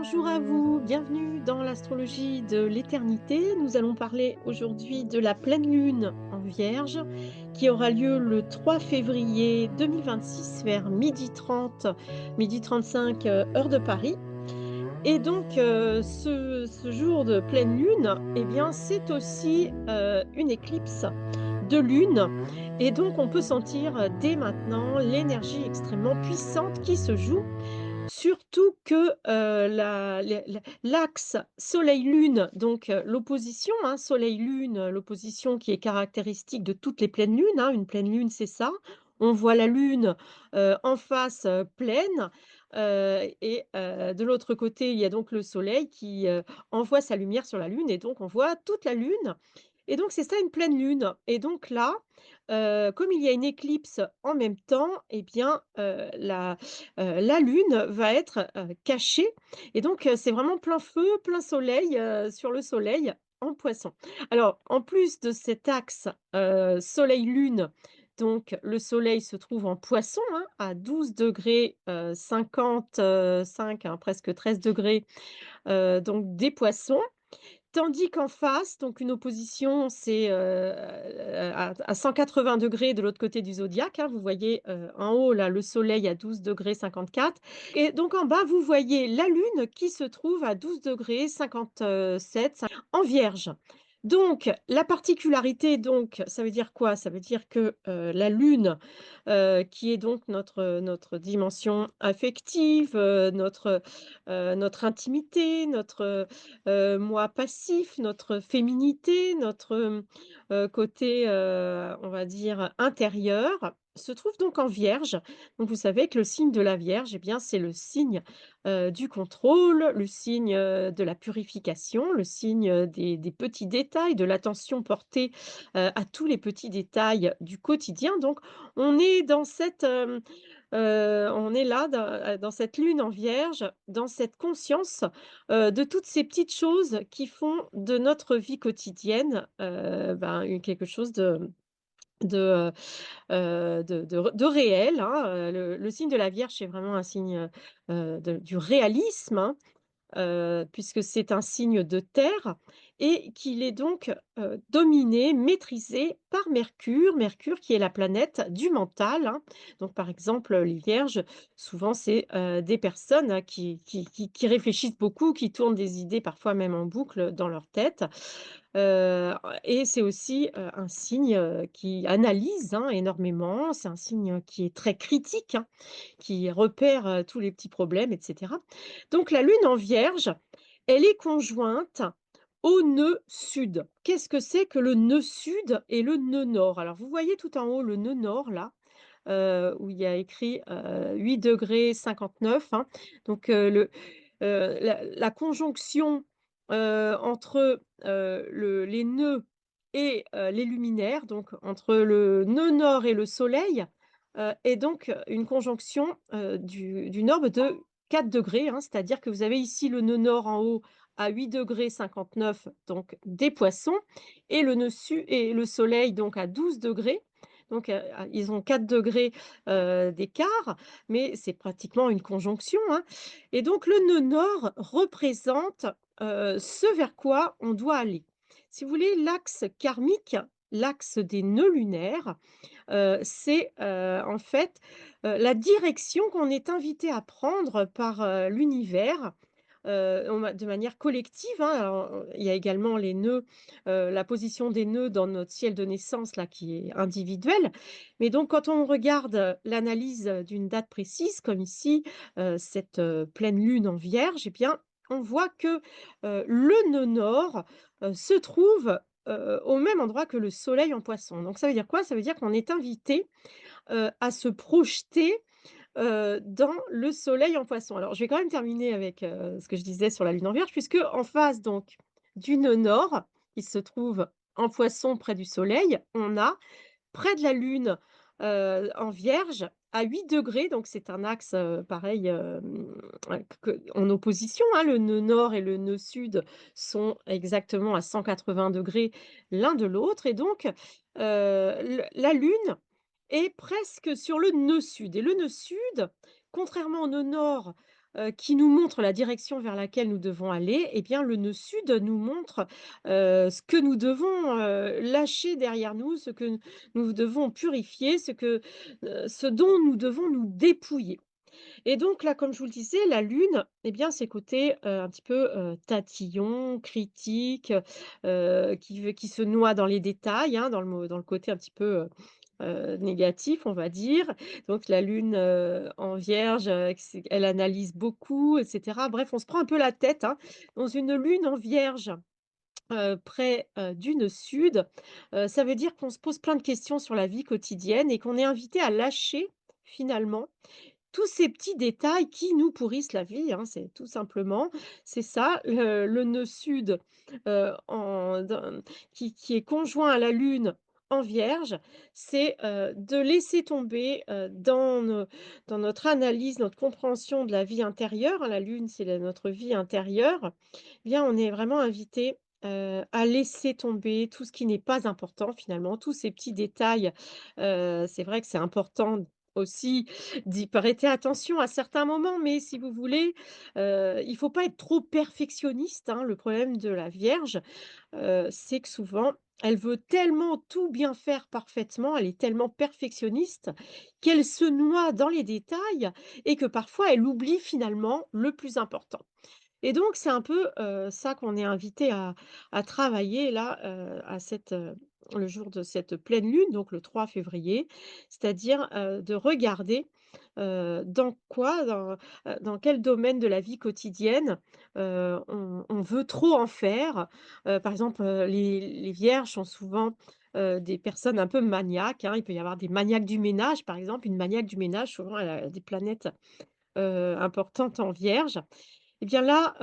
Bonjour à vous, bienvenue dans l'astrologie de l'éternité. Nous allons parler aujourd'hui de la pleine lune en Vierge qui aura lieu le 3 février 2026 vers 12h30, 12h35 heure de Paris. Et donc ce jour de pleine lune, eh bien, c'est aussi une éclicse de lune. Et donc on peut sentir dès maintenant l'énergie extrêmement puissante qui se joue. Surtout que, l'axe soleil-lune, donc l'opposition, hein, soleil-lune, l'opposition qui est caractéristique de toutes les pleines lunes, hein. Une pleine lune, c'est ça. On voit la lune, en face, pleine, de l'autre côté, il y a donc le soleil qui, envoie sa lumière sur la lune et donc on voit toute la lune et donc c'est ça une pleine lune et donc là, comme il y a une éclipse en même temps et bien, la lune va être, cachée et donc c'est vraiment plein feu, plein soleil, sur le soleil en Poisson. Alors en plus de cet axe, soleil-lune, donc le soleil se trouve en Poisson, hein, à 12°, 55, hein, presque 13°, donc des Poissons. Tandis qu'en face, donc une opposition, c'est, à 180° de l'autre côté du zodiaque, hein. Vous voyez, en haut là, le soleil à 12°54 et donc en bas, vous voyez la lune qui se trouve à 12°57 en Vierge. Donc la particularité donc, ça veut dire quoi? Ça veut dire que, la lune, qui est donc notre dimension affective, notre intimité, notre moi passif, notre féminité, notre, côté, on va dire intérieur, se trouve donc en Vierge. Donc vous savez que le signe de la Vierge, eh bien, c'est le signe, du contrôle, le signe, de la purification, le signe, des petits détails, de l'attention portée, à tous les petits détails du quotidien. Donc on est dans cette, on est là dans cette lune en Vierge, dans cette conscience, de toutes ces petites choses qui font de notre vie quotidienne, ben, quelque chose de, de réel, hein. Le signe de la Vierge, c'est vraiment un signe, du réalisme, hein. Puisque c'est un signe de terre et qu'il est donc, dominé, maîtrisé par Mercure. Mercure qui est la planète du mental, hein. Donc par exemple, les vierges, souvent c'est, des personnes, hein, qui réfléchissent beaucoup, qui tournent des idées parfois même en boucle dans leur tête. Heu et c'est aussi, un signe, qui analyse, hein, énormément. C'est un signe qui est très critique, hein, qui repère, tous les petits problèmes et cetera. Donc la lune en Vierge, elle est conjointe au nœud sud. Qu'est-ce que c'est que le nœud sud et le nœud nord? Alors vous voyez tout en haut le nœud nord là, où il y a écrit, 8°59, hein. Donc la conjonction, entre, les nœuds et les luminaires, donc entre le nœud nord et le soleil, est donc une conjonction, d'une orbe de 4°, hein. C'est-à-dire que vous avez ici le nœud nord en haut à 8°59, donc des Poissons et le nœud sud et le soleil donc à 12°. Donc, ils ont 4°, d'écart, mais c'est pratiquement une conjonction, hein. Et donc le nœud nord représente, ce vers quoi on doit aller. Si vous voulez, l'axe karmique, l'axe des nœuds lunaires, c'est, en fait, la direction qu'on est invité à prendre par, l'univers, on va de manière collective, hein. Alors, il y a également les nœuds, la position des nœuds dans notre ciel de naissance là qui est individuelle. Mais donc quand on regarde, l'analyse, d'une date précise comme ici, cette, pleine lune en Vierge et bien, on voit que, le nœud nord, se trouve, au même endroit que le soleil en Poisson. Donc ça veut dire quoi? Ça veut dire qu'on est invité, à se projeter, dans le soleil en Poisson. Alors, je vais quand même terminer avec, ce que je disais sur la lune en Vierge, puisque en face donc du nœud nord, qui se trouve en Poisson près du soleil, on a près de la lune, en Vierge à 8°, donc c'est un axe, pareil, en opposition, hein. Le nœud nord et le nœud sud sont exactement à 180° l'un de l'autre et donc, la lune est presque sur le nœud sud et le nœud sud, contrairement au nœud nord, qui nous montre la direction vers laquelle nous devons aller, eh bien, le nœud sud nous montre, ce que nous devons, lâcher derrière nous, ce que nous devons purifier, ce dont nous devons nous dépouiller. Et donc là, comme je vous le disais, la lune, eh bien, c'est côté, un petit peu, tatillon, critique, qui se noie dans les détails, hein, dans le côté un petit peu, négatif, on va dire. Donc la lune, en Vierge, elle analyse beaucoup et cetera. Bref, on se prend un peu la tête, hein. Dans une lune en Vierge, près, du nœud sud, ça veut dire qu'on se pose plein de questions sur la vie quotidienne et qu'on est invité à lâcher, finalement, tous ces petits détails qui nous pourrissent la vie, hein, c'est tout simplement, c'est ça, le nœud sud, en dans qui est conjoint à la lune en Vierge, c'est, de laisser tomber, dans notre analyse, notre compréhension de la vie intérieure, hein, la lune, c'est notre vie intérieure, eh bien, on est vraiment invité, à laisser tomber tout ce qui n'est pas important finalement, tous ces petits détails, c'est vrai que c'est important aussi d'y prêter attention à certains moments, mais si vous voulez, il faut pas être trop perfectionniste, hein. Le problème de la Vierge, c'est que souvent, elle veut tellement tout bien faire parfaitement, elle est tellement perfectionniste qu'elle se noie dans les détails et que parfois elle oublie finalement le plus important. Et donc c'est un peu, ça qu'on est invité à travailler là, le jour de cette pleine lune, donc le 3 février. C'est-à-dire, de regarder, dans quel domaine de la vie quotidienne, on veut trop en faire. Par exemple, les vierges sont souvent, des personnes un peu maniaques, hein. Il peut y avoir des maniaques du ménage, par exemple. Une maniaque du ménage, souvent elle a des planètes, importantes en Vierge. Et bien là,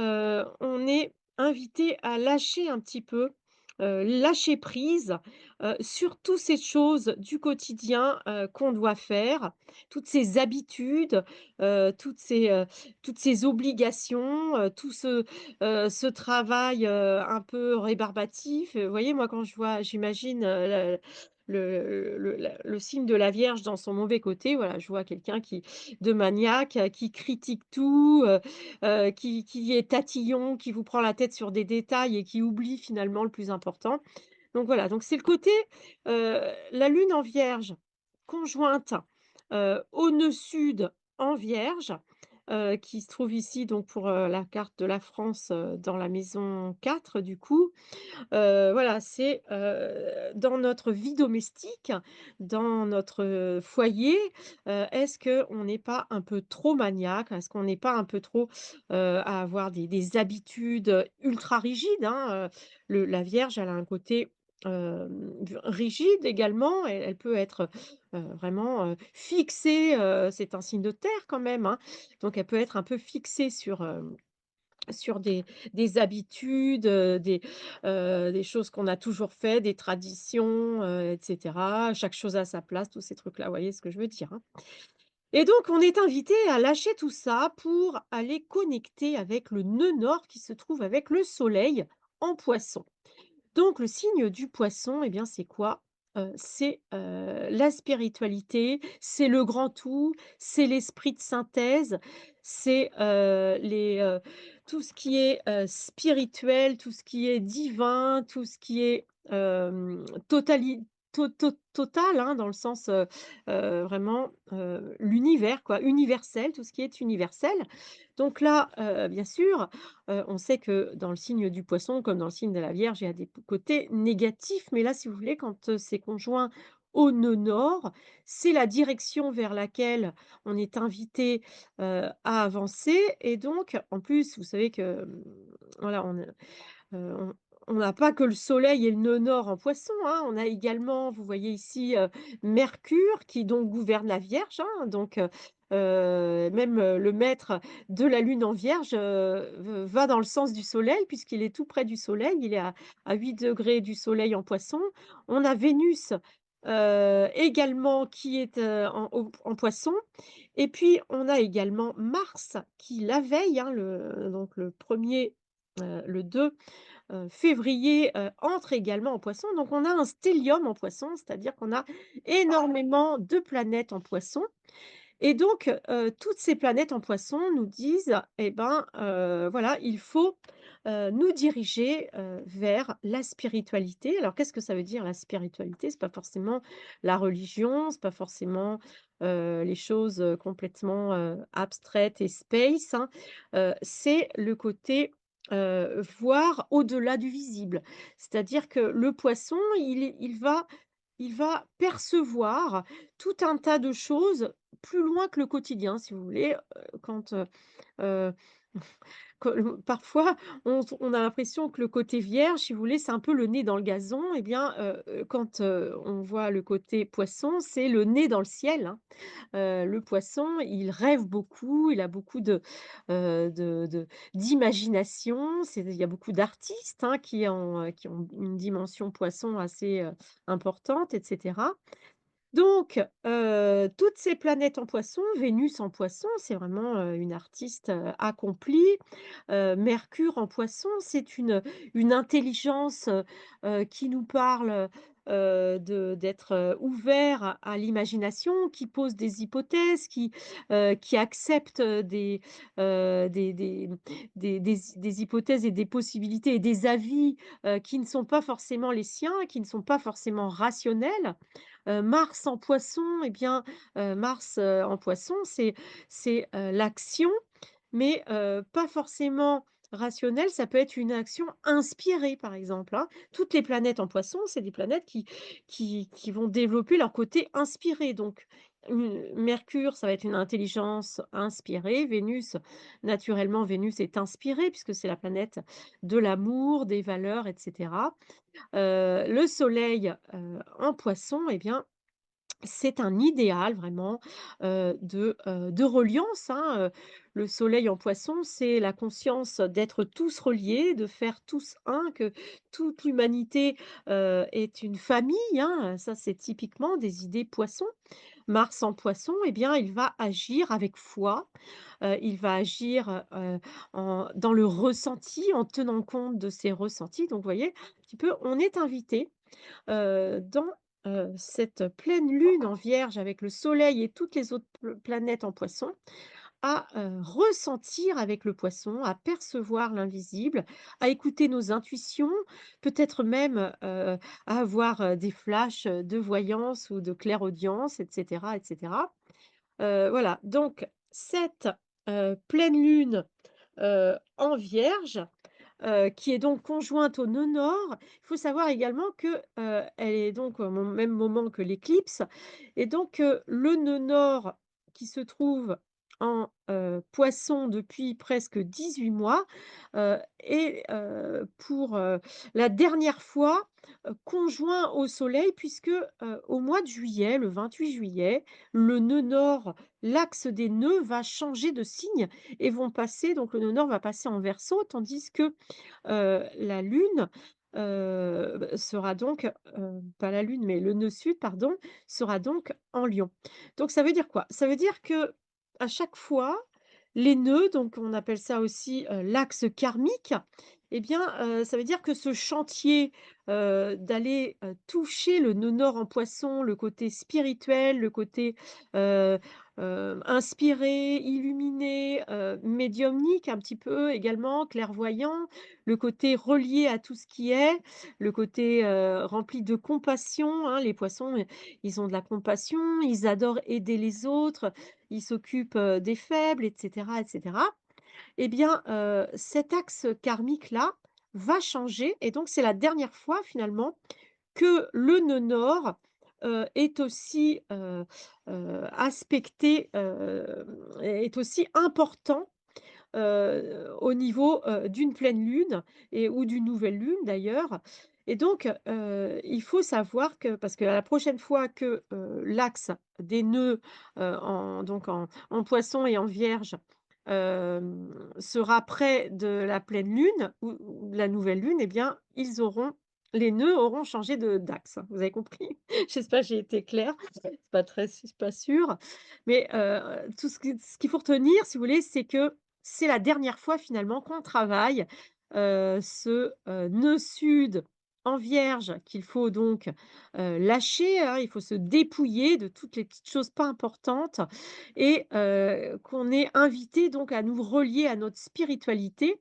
on est invité à lâcher un petit peu, lâcher prise, sur toutes ces choses du quotidien, qu'on doit faire, toutes ces habitudes, heu, toutes ces, heu, toutes ces obligations, tout ce travail, un peu rébarbatif. Vous voyez, moi, quand j'imagine, le signe de la Vierge dans son mauvais côté, voilà, je vois quelqu'un de maniaque, qui critique tout, qui est tatillon, qui vous prend la tête sur des détails et qui oublie finalement le plus important. Donc voilà, donc c'est le côté, la lune en Vierge conjointe, au nœud sud en Vierge, qui se trouve ici donc pour, la carte de la France, dans la maison 4 du coup. Voilà, c'est, dans notre vie domestique, dans notre, foyer, est-ce qu'on n'est pas un peu trop maniaque? Est-ce qu'on n'est pas un peu trop, à avoir des habitudes, ultra rigides, hein? La Vierge, elle a un côté, rigide également. Elle peut être, vraiment, fixée, c'est un signe de terre quand même, hein, donc elle peut être un peu fixée sur des habitudes, des choses qu'on a toujours fait, des traditions, et cetera. Chaque chose à sa place, tous ces trucs-là, vous voyez ce que je veux dire, hein? Et donc on est invité à lâcher tout ça pour aller connecter avec le nœud nord qui se trouve avec le soleil en Poisson. Donc le signe du Poisson, eh bien, c'est quoi? C'est, la spiritualité, c'est le grand tout, c'est l'esprit de synthèse, c'est, tout ce qui est, spirituel, tout ce qui est divin, tout ce qui est, totali total, hein, dans le sens, vraiment, l'univers quoi, universel, tout ce qui est universel. Donc là, bien sûr, on sait que dans le signe du Poisson, comme dans le signe de la Vierge, il y a des côtés négatifs, mais là, si vous voulez, quand, c'est conjoint au nœud nord, c'est la direction vers laquelle on est invité, à avancer et donc en plus, vous savez que, voilà, on n'a pas que le soleil et le nœud nord en Poisson, hein, on a également, vous voyez ici, Mercure qui donc gouverne la Vierge, hein, donc même, le maître de la lune en Vierge, va dans le sens du soleil puisqu'il est tout près du soleil, il est à 8 degrés du soleil en Poisson. On a Vénus, également qui est, en Poisson et puis on a également Mars qui la veille, hein, le 1er, le 2 février, entre également en Poisson. Donc on a un stellium en Poisson, c'est-à-dire qu'on a énormément de planètes en Poisson Et donc, toutes ces planètes en Poisson nous disent, eh ben, voilà, il faut, nous diriger, vers la spiritualité. Alors qu'est-ce que ça veut dire la spiritualité? C'est pas forcément la religion, c'est pas forcément, les choses, complètement, abstraites et space, hein. C'est le côté, voir au-delà du visible. C'est-à-dire que le poisson, il va percevoir tout un tas de choses plus loin que le quotidien, si vous voulez, quand, heu, parfois on a l'impression que le côté vierge, si vous voulez, c'est un peu le nez dans le gazon. Et bien, quand, on voit le côté poisson, c'est le nez dans le ciel, hein. Le poisson, il rêve beaucoup, il a beaucoup de d'imagination. Il y a beaucoup d'artistes, hein, qui ont une dimension poisson assez, importante, et cetera. Donc, toutes ces planètes en Poisson, Vénus en Poisson, c'est vraiment, une artiste, accomplie. Mercure en Poisson, c'est une intelligence, qui nous parle, d'être, ouvert à l'imagination, qui pose des hypothèses, qui accepte, des hypothèses et des possibilités et des avis, qui ne sont pas forcément les siens, qui ne sont pas forcément rationnels. Mars en Poisson, eh bien, Mars, en Poisson, c'est l'action, mais pas forcément rationnelle. Ça peut être une action inspirée, par exemple, hein. Toutes les planètes en Poisson, c'est des planètes qui vont développer leur côté inspiré. Donc, Mercure, ça va être une intelligence inspirée. Vénus, naturellement, Vénus est inspirée puisque c'est la planète de l'amour, des valeurs, et cetera. Le Soleil, en Poisson, eh bien, c'est un idéal vraiment, de reliance, hein. Le soleil en Poisson, c'est la conscience d'être tous reliés, de faire tous un, que toute l'humanité, est une famille, hein. Ça, c'est typiquement des idées Poisson. Mars en Poisson, eh bien, il va agir avec foi, il va agir, en dans le ressenti, en tenant compte de ses ressentis. Donc vous voyez, un petit peu, on est invité dans, cette pleine lune en Vierge avec le soleil et toutes les autres planètes en Poisson, à, ressentir avec le Poisson, à percevoir l'invisible, à écouter nos intuitions, peut-être même, à avoir, des flashs, de voyance ou de clairaudience, et cetera, et cetera. Voilà, donc cette, pleine lune, en Vierge, qui est donc conjointe au nœud nord. Il faut savoir également que, elle est donc au même moment que l'éclipse, et donc, le nœud nord qui se trouve en, Poisson depuis presque 18 mois, est, pour, la dernière fois, conjoint au soleil puisque, au mois de juillet, le 28 juillet, le nœud nord, l'axe des nœuds va changer de signe et vont passer, donc le nœud nord va passer en Verseau, tandis que la lune, sera donc, pas la lune, mais le nœud sud, pardon, sera donc en Lion. Donc ça veut dire quoi? Ça veut dire que à chaque fois, les nœuds, donc on appelle ça aussi, l'axe karmique, eh bien, ça veut dire que ce chantier, d'aller, toucher le nœud nord en Poisson, le côté spirituel, le côté, heu inspiré, illuminé, médiumnique un petit peu également, clairvoyant, le côté relié à tout ce qui est, le côté, rempli de compassion, hein. Les poissons, ils ont de la compassion, ils adorent aider les autres, ils s'occupent, des faibles, et cetera, et cetera. Eh bien, cet axe karmique-là va changer, et donc c'est la dernière fois finalement que le nœud nord, est aussi, aspecté, est aussi important, au niveau, d'une pleine lune et ou d'une nouvelle lune d'ailleurs. Et donc, il faut savoir que parce que la prochaine fois que, l'axe des nœuds, en Poisson et en Vierge, sera près de la pleine lune ou de la nouvelle lune, eh bien, les nœuds auront changé de d'axe. Vous avez compris? J'espère que j'ai été claire. C'est pas sûr, mais tout ce qu'il faut retenir, si vous voulez, c'est que c'est la dernière fois finalement qu'on travaille, ce, nœud sud en Vierge qu'il faut donc, lâcher, hein. Il faut se dépouiller de toutes les petites choses pas importantes et qu'on est invité donc à nous relier à notre spiritualité.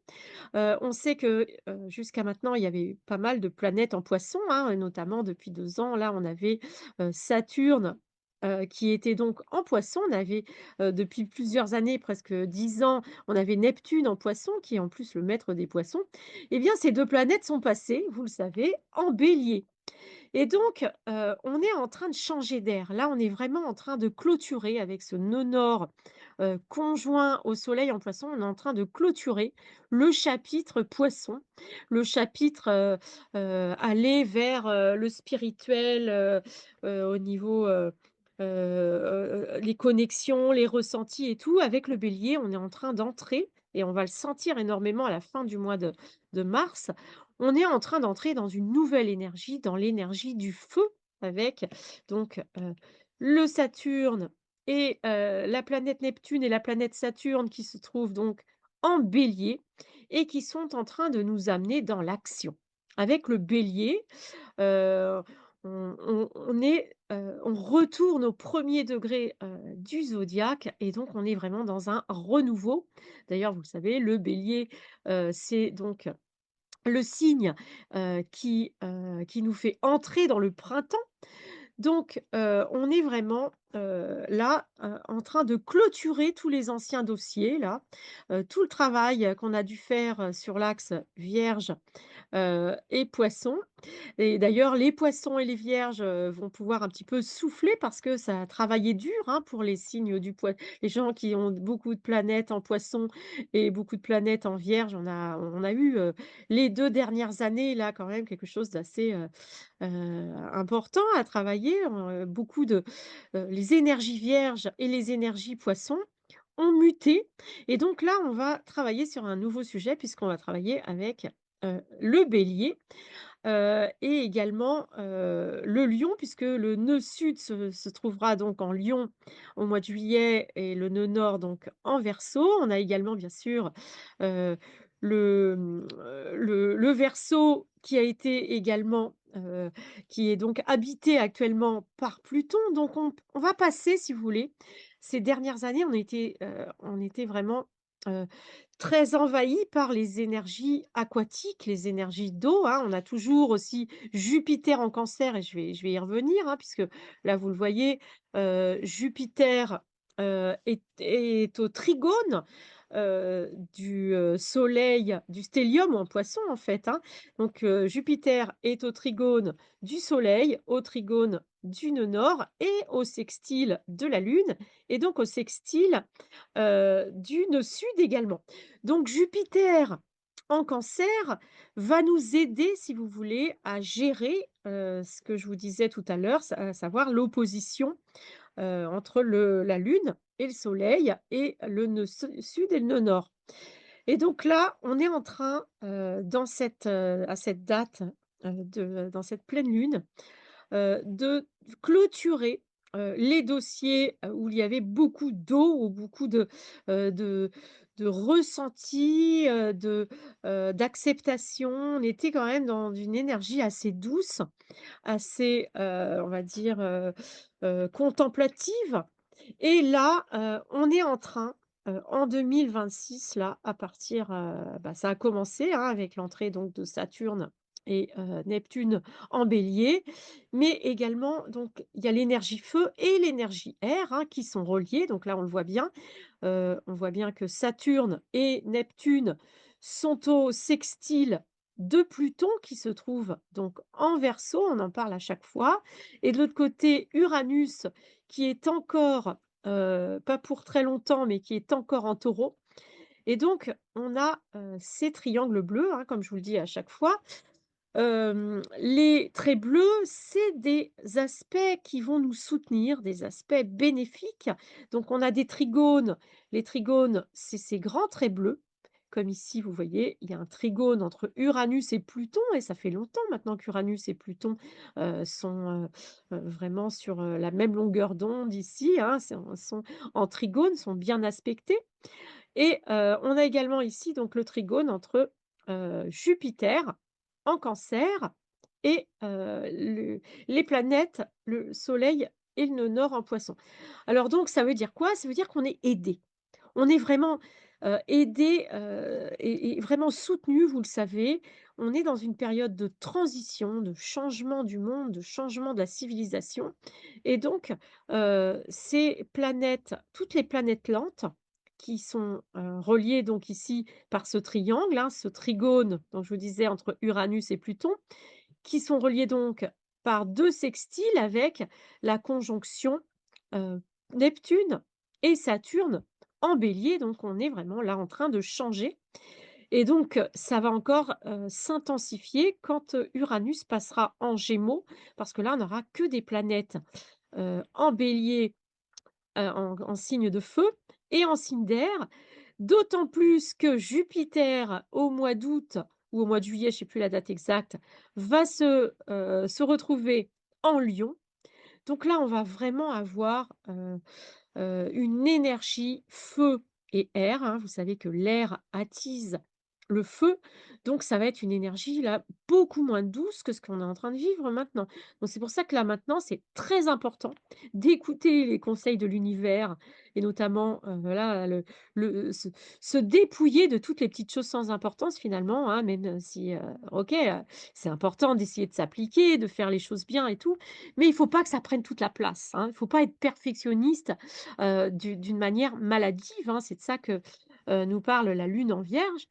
On sait que, jusqu'à maintenant, il y avait pas mal de planètes en Poisson, hein, notamment depuis 2 ans, là, on avait, Saturne, qui était donc en Poisson. On avait, depuis plusieurs années, presque 10 ans, on avait Neptune en Poisson, qui est en plus le maître des Poissons. Eh bien, ces 2 planètes sont passées, vous le savez, en Bélier. Et donc, on est en train de changer d'air. Là, on est vraiment en train de clôturer avec ce nœud nord, conjoint au soleil en Poisson. On est en train de clôturer le chapitre Poisson, le chapitre, aller vers, le spirituel, au niveau, les connexions, les ressentis et tout. Avec le Bélier, on est en train d'entrer et on va le sentir énormément à la fin du mois de mars. On est en train d'entrer dans une nouvelle énergie, dans l'énergie du feu avec donc, le Saturne et la planète Neptune et la planète Saturne qui se trouvent donc en Bélier et qui sont en train de nous amener dans l'action. Avec le Bélier, heu, on retourne aux premiers degrés, du zodiaque et donc on est vraiment dans un renouveau. D'ailleurs, vous le savez, le Bélier, c'est donc le signe, qui nous fait entrer dans le printemps. Donc, on est vraiment, là, en train de clôturer tous les anciens dossiers là, tout le travail, qu'on a dû faire, sur l'axe Vierge, et Poisson. Et d'ailleurs, les poissons et les vierges, vont pouvoir un petit peu souffler parce que ça a travaillé dur, hein, pour les signes du poi les gens qui ont beaucoup de planètes en poisson et beaucoup de planètes en vierge. On a eu, les 2 dernières années là quand même quelque chose d'assez, important à travailler, beaucoup de, les énergies vierges et les énergies poissons ont muté et donc là, on va travailler sur un nouveau sujet puisqu'on va travailler avec, le bélier. Et également, le lion puisque le nœud sud se trouvera donc en lion au mois de juillet et le nœud nord donc en verseau. On a également bien sûr, heu, le verseau qui a été également, qui est donc habité actuellement par Pluton. Donc on va passer si vous voulez, ces dernières années on était vraiment, heu très envahi par les énergies aquatiques, les énergies d'eau, hein. On a toujours aussi Jupiter en Cancer et je vais y revenir, hein, puisque là, vous le voyez, Jupiter, est au trigone, du, soleil, du stellium en Poisson, en fait, hein. Donc, Jupiter est au trigone du soleil, au trigone du nœud nord et au sextile de la Lune et donc au sextile, du nœud sud également. Donc Jupiter en Cancer va nous aider, si vous voulez, à gérer, ce que je vous disais tout à l'heure, à savoir l'opposition, entre la Lune et le Soleil et le nœud sud et le nœud nord. Et donc là, on est en train, à cette date, dans cette pleine lune, de clôturer, les dossiers, où il y avait beaucoup d'eau ou beaucoup de ressentis, d'acceptation. On était quand même dans une énergie assez douce, assez, on va dire, contemplative et là, on est en train, en 2026 là, à partir, ça a commencé, hein, avec l'entrée donc de Saturne et Neptune en Bélier, mais également donc il y a l'énergie feu et l'énergie air, hein, qui sont reliées. Donc là, on voit bien que Saturne et Neptune sont au sextile de Pluton qui se trouve donc en Verseau, on en parle à chaque fois et de l'autre côté, Uranus qui est encore, pas pour très longtemps, mais qui est encore en Taureau et donc on a, ces triangles bleus, hein, comme je vous le dis à chaque fois. Les traits bleus, c'est des aspects qui vont nous soutenir, des aspects bénéfiques. Donc on a des trigones. Les trigones, c'est ces grands traits bleus. Comme ici, vous voyez, il y a un trigone entre Uranus et Pluton, et ça fait longtemps maintenant qu'Uranus et Pluton sont vraiment sur la même longueur d'onde ici, hein, sont en trigone, sont bien aspectés. Et on a également ici donc le trigone entre, Jupiter en Cancer et les planètes, le Soleil et le Nord en Poisson. Alors donc ça veut dire quoi? Ça veut dire qu'on est aidé. On est vraiment, aidés, et vraiment soutenus, vous le savez. On est dans une période de transition, de changement du monde, de changement de la civilisation et donc ces planètes, toutes les planètes lentes qui sont, reliées donc ici par ce triangle, hein, ce trigone dont je vous disais entre Uranus et Pluton, qui sont reliées donc par 2 sextiles avec la conjonction, heu, Neptune et Saturne en Bélier. Donc on est vraiment là en train de changer et donc ça va encore, s'intensifier quand, Uranus passera en Gémeaux parce que là, on n'aura que des planètes, en Bélier, en signe de feu et en signe d'air. D'autant plus que Jupiter, au mois d'août ou au mois de juillet, je ne sais plus la date exacte, va se retrouver en Lion. Donc là, on va vraiment avoir, une énergie feu et air, hein. Vous savez que l'air attise le feu, donc ça va être une énergie là beaucoup moins douce que ce qu'on est en train de vivre maintenant. Donc c'est pour ça que là maintenant, c'est très important d'écouter les conseils de l'univers et notamment, voilà se dépouiller de toutes les petites choses sans importance finalement, hein, même si, OK, c'est important d'essayer de s'appliquer, de faire les choses bien et tout, mais il faut pas que ça prenne toute la place, hein. Il faut pas être perfectionniste d'une manière maladive, hein. C'est de ça que, nous parle la lune en Vierge.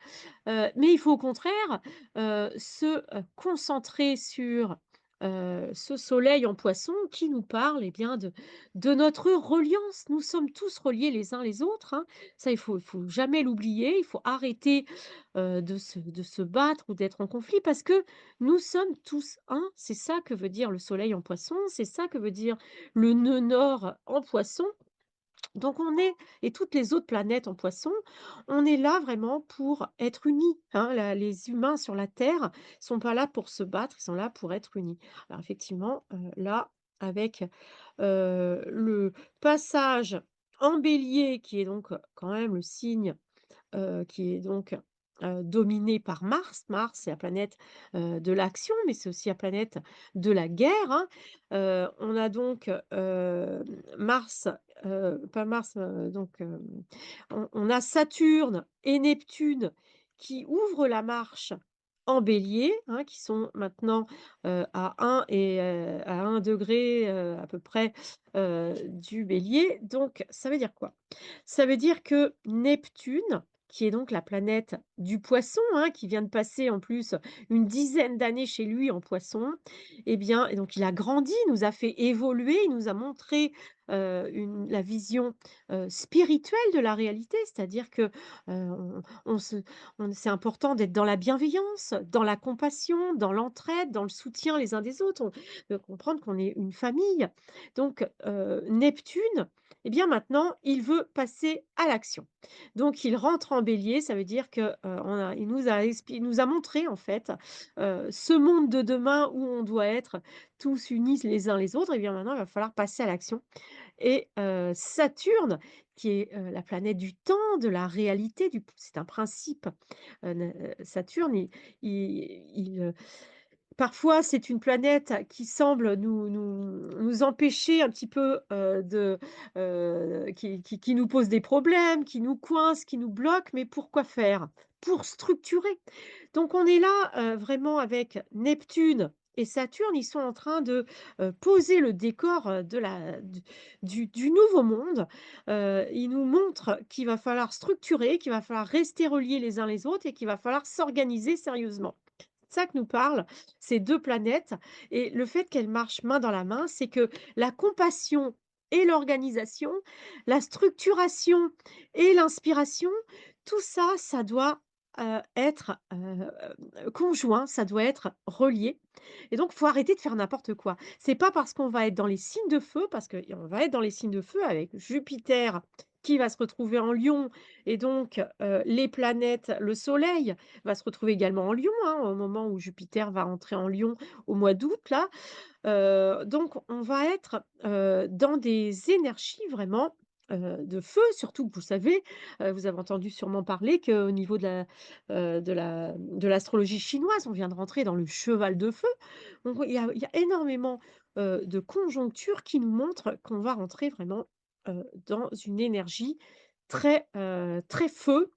Mais il faut au contraire, se, concentrer sur, ce soleil en Poisson qui nous parle, eh bien, de notre reliance. Nous sommes tous reliés les uns les autres, hein. Ça, il faut jamais l'oublier. Il faut arrêter, de se battre ou d'être en conflit parce que nous sommes tous un. C'est ça que veut dire le soleil en Poisson, c'est ça que veut dire le nœud nord en Poisson. Donc on est et toutes les autres planètes en Poisson, on est là vraiment pour être unis, hein. La Les humains sur la Terre sont pas là pour se battre, ils sont là pour être unis. Alors effectivement, là, avec, le passage en Bélier qui est donc, quand même le signe qui est donc, dominée par Mars. Mars, c'est la planète, de l'action, mais c'est aussi la planète de la guerre, hein. On a donc, Mars, pas Mars, donc, on a Saturne et Neptune qui ouvrent la marche en Bélier, hein, qui sont maintenant, à 1 degré, à peu près, du Bélier. Donc ça veut dire quoi? Ça veut dire que Neptune, qui est donc la planète du Poisson, hein, qui vient de passer en plus une dizaine d'années chez lui en Poisson, eh bien et donc il a grandi, il nous a fait évoluer, il nous a montré, la vision, spirituelle de la réalité. C'est-à-dire que, on se c'est important d'être dans la bienveillance, dans la compassion, dans l'entraide, dans le soutien les uns des autres. On de comprendre qu'on est une famille. Donc, Neptune, eh bien maintenant, il veut passer à l'action. Donc il rentre en Bélier, ça veut dire que, il nous a montré en fait, ce monde de demain où on doit être tous unis les uns les autres. Et bien maintenant, il va falloir passer à l'action et Saturne, qui est, la planète du temps, de la réalité, du c'est un principe, Saturne, parfois, c'est une planète qui semble nous empêcher un petit peu, qui nous pose des problèmes, qui nous coince, qui nous bloque, mais pourquoi faire? Pour structurer. Donc on est là, vraiment avec Neptune et Saturne, ils sont en train de, poser le décor, de la du nouveau monde. Ils nous montrent qu'il va falloir structurer, qu'il va falloir rester reliés les uns les autres et qu'il va falloir s'organiser sérieusement. Ça que nous parlent ces 2 planètes et le fait qu'elles marchent main dans la main, c'est que la compassion et l'organisation, la structuration et l'inspiration, tout ça, ça doit, être, conjoint, ça doit être relié et donc faut arrêter de faire n'importe quoi. C'est pas parce qu'on va être dans les signes de feu, parce qu'on va être dans les signes de feu avec Jupiter qui va se retrouver en Lion et donc les planètes, le Soleil va se retrouver également en Lion, hein, au moment où Jupiter va entrer en Lion au mois d'août là. Donc on va être, dans des énergies vraiment de feu, surtout que vous savez, vous avez entendu sûrement parler qu'au niveau de l'astrologie chinoise, on vient de rentrer dans le cheval de feu. Donc il y a énormément, de conjonctures qui nous montrent qu'on va rentrer vraiment, dans une énergie très feu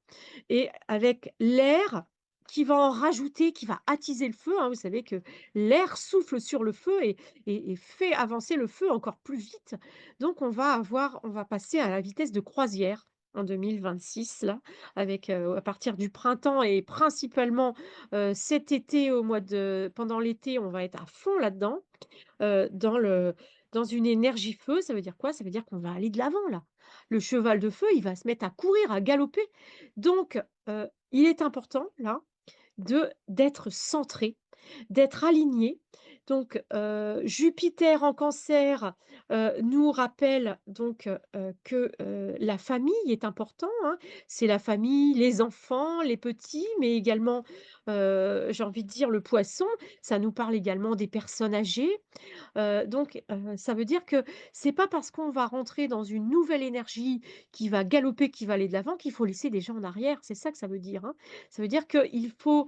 et avec l'air qui va en rajouter, qui va attiser le feu, hein. Vous savez que l'air souffle sur le feu et fait avancer le feu encore plus vite. Donc on va passer à la vitesse de croisière en 2026 là, avec, à partir du printemps et principalement, cet été au mois de pendant l'été, on va être à fond là-dedans. Dans une énergie feu, ça veut dire quoi? Ça veut dire qu'on va aller de l'avant là. Le cheval de feu, il va se mettre à courir, à galoper. Donc, il est important là d'être centré, d'être aligné. Donc, Jupiter en Cancer, nous rappelle donc, que, la famille est important, hein. C'est la famille, les enfants, les petits, mais également, j'ai envie de dire le Poisson. Ça nous parle également des personnes âgées. Ça veut dire que c'est pas parce qu'on va rentrer dans une nouvelle énergie qui va galoper, qui va aller de l'avant, qu'il faut laisser des gens en arrière. C'est ça que ça veut dire, hein. Ça veut dire qu'il faut,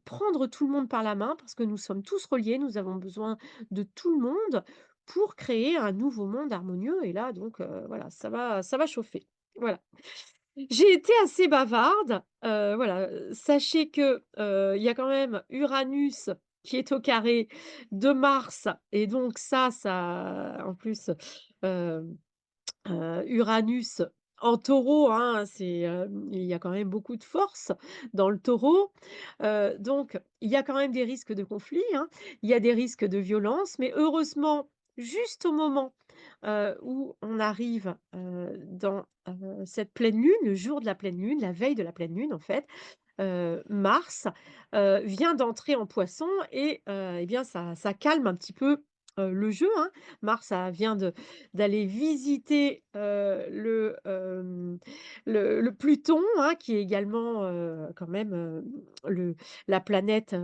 prendre tout le monde par la main parce que nous sommes tous reliés, nous avons besoin de tout le monde pour créer un nouveau monde harmonieux et là donc, voilà, ça va chauffer. Voilà. J'ai été assez bavarde, voilà, sachez que, il y a quand même Uranus qui est au carré de Mars et donc ça en plus, hem, Uranus en Taureau, hein, il y a quand même beaucoup de force dans le Taureau, donc il y a quand même des risques de conflit, hein. Il y a des risques de violence, mais heureusement, juste au moment, où on arrive, dans, cette pleine lune, le jour de la pleine lune, la veille de la pleine lune en fait, Mars, vient d'entrer en Poisson et bien ça calme un petit peu, le jeu, hein. Mars, ça vient d'aller visiter, le Pluton, hein, qui est également, quand même, le la planète,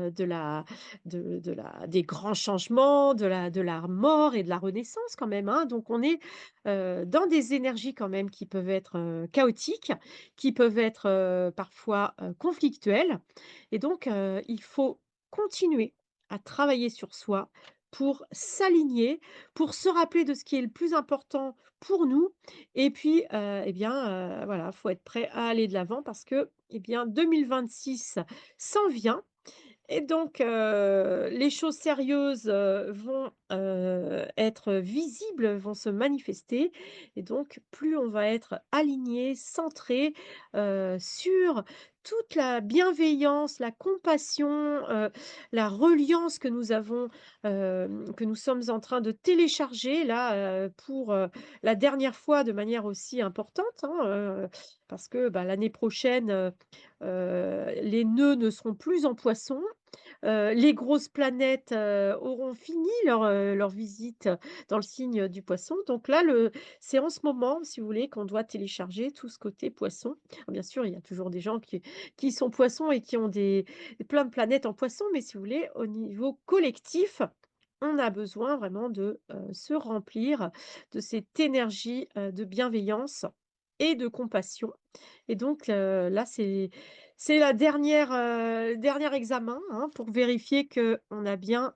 des grands changements, de la mort et de la renaissance quand même, hein. Donc on est, dans des énergies quand même qui peuvent être, chaotiques, qui peuvent être, parfois, conflictuelles et donc il faut continuer à travailler sur soi pour s'aligner, pour se rappeler de ce qui est le plus important pour nous et puis, voilà, faut être prêt à aller de l'avant parce que, eh bien, 2026 s'en vient et donc, les choses sérieuses, vont, être visibles, vont se manifester et donc plus on va être aligné, centré, sur toute la bienveillance, la compassion, la reliance que nous avons, que nous sommes en train de télécharger là, pour, la dernière fois de manière aussi importante, hein, parce que, bah, l'année prochaine, les nœuds ne seront plus en Poisson. Les grosses planètes, auront fini leur visite dans le signe du Poisson. Donc là, c'est en ce moment, si vous voulez, qu'on doit télécharger tout ce côté Poisson. Bien sûr, il y a toujours des gens qui sont Poissons et qui ont plein de planètes en Poisson, mais si vous voulez, au niveau collectif, on a besoin vraiment de, se remplir de cette énergie, de bienveillance et de compassion et donc là, c'est la dernière, dernier examen, hein, pour vérifier qu'on a bien,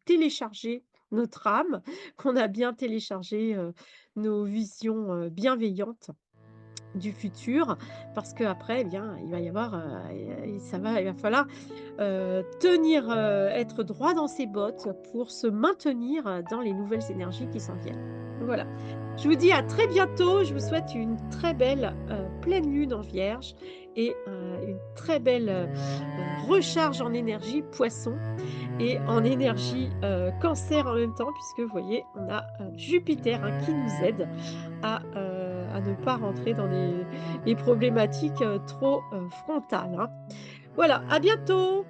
téléchargé notre âme, qu'on a bien téléchargé, nos visions, bienveillantes du futur. Parce qu'après, eh bien, il va y avoir, il va falloir, être droit dans ses bottes pour se maintenir, dans les nouvelles énergies qui s'en viennent. Voilà. Je vous dis à très bientôt. Je vous souhaite une très belle, pleine lune en Vierge et une très belle, recharge en énergie Poisson et en énergie, Cancer en même temps puisque vous voyez, on a, Jupiter, hein, qui nous aide à ne pas rentrer dans les problématiques, trop, frontales, hein. Voilà, à bientôt!